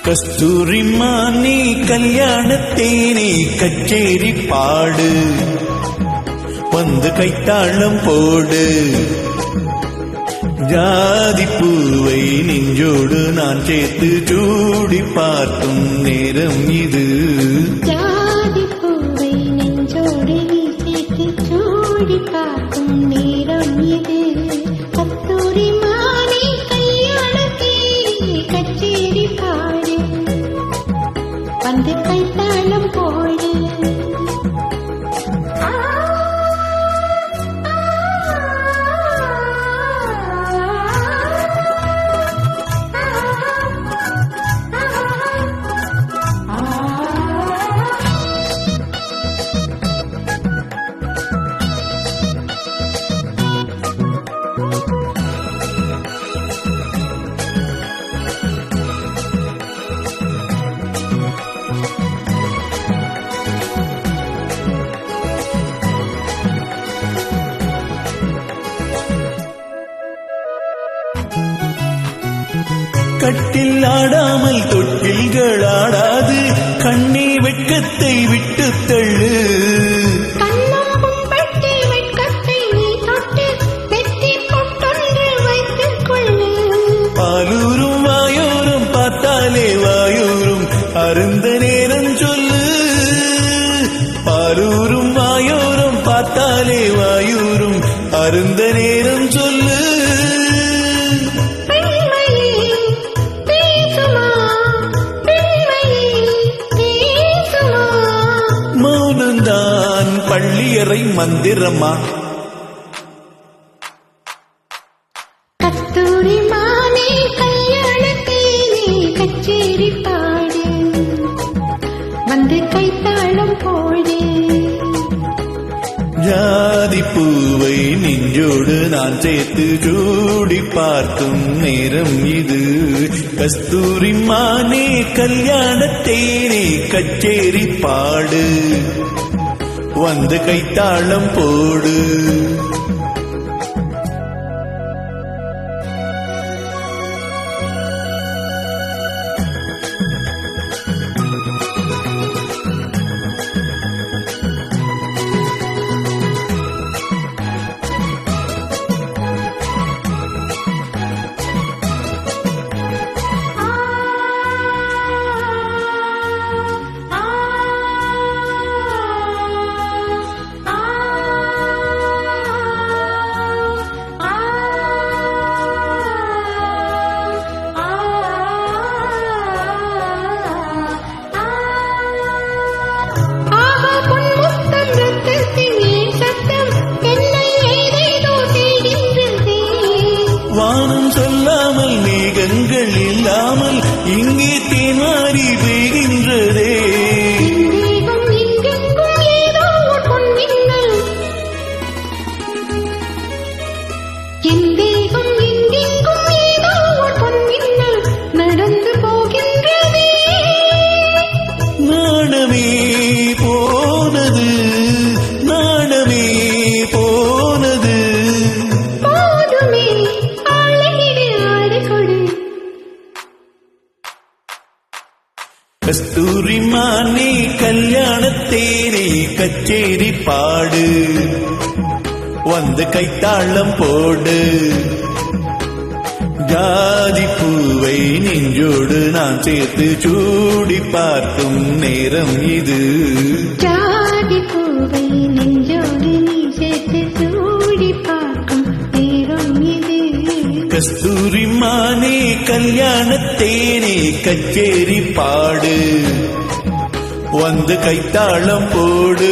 கஸ்தூரிமானே கல்யாணத்தேனே கச்சேரி பாடு வந்து கைத்தாளம் போடு ஜாதி பூவை நெஞ்சோடு நான் சேர்த்து சூடி பார்க்கும் நேரம் இது ஜாதி பூவை நெஞ்சோடு நீ சேர்த்து சூடி பார்க்கும் நேரம் இது கஸ்தூரிமானே கல்யாணத்தேனே கச்சேரி பாடு வந்து கைத்தாளம் போடு கட்டில் ஆடாமல் தொட்டில்கள் ஆடாது கண்ணே வெட்கத்தை விட்டு தள்ளு பாலூரும் வாயோரும் பார்த்தாலே வாயூரும் அருந்த நேரம் சொல்லு பாலூரும் வாயோரும் பார்த்தாலே வாயூரும் அருந்த நேரம் சொல்லு மௌனந்தான் பள்ளியறை மந்திரமா கஸ்தூரிமானே கல்யாணத்தேனே கச்சேரி பாடு வந்து கைத்தாளம் போடு ஜாதி பூவை நெஞ்சோடு நான் சேர்த்து சூடி பார்க்கும் நேரம் இது கஸ்தூரிமானே கல்யாணத்தேனே கச்சேரி பாடு வந்து கைத்தாளம் போடு வானம் சொல்லாமல் மேகங்கள் இல்லாமல் இங்கே தேன்மாரி பெய்கின்றதே நடந்து போகின்றதே நாணமே போனது நாணமே போனது போதுமே ஆளையிடு ஆடு கொடு கஸ்தூரிமானே கல்யாணத்தேனே கச்சேரி பாடு வந்து கைத்தாளம் போடு ஜாதி பூவை நெஞ்சோடு நான் சேர்த்து சூடி பார்க்கும் நேரம் இது ஜாதி பூவை நெஞ்சோடு நீ சேர்த்து சூடி பார்க்கும் நேரம் இது கஸ்தூரிமானே கல்யாணத்தேனே கச்சேரி பாடு வந்து கைத்தாளம் போடு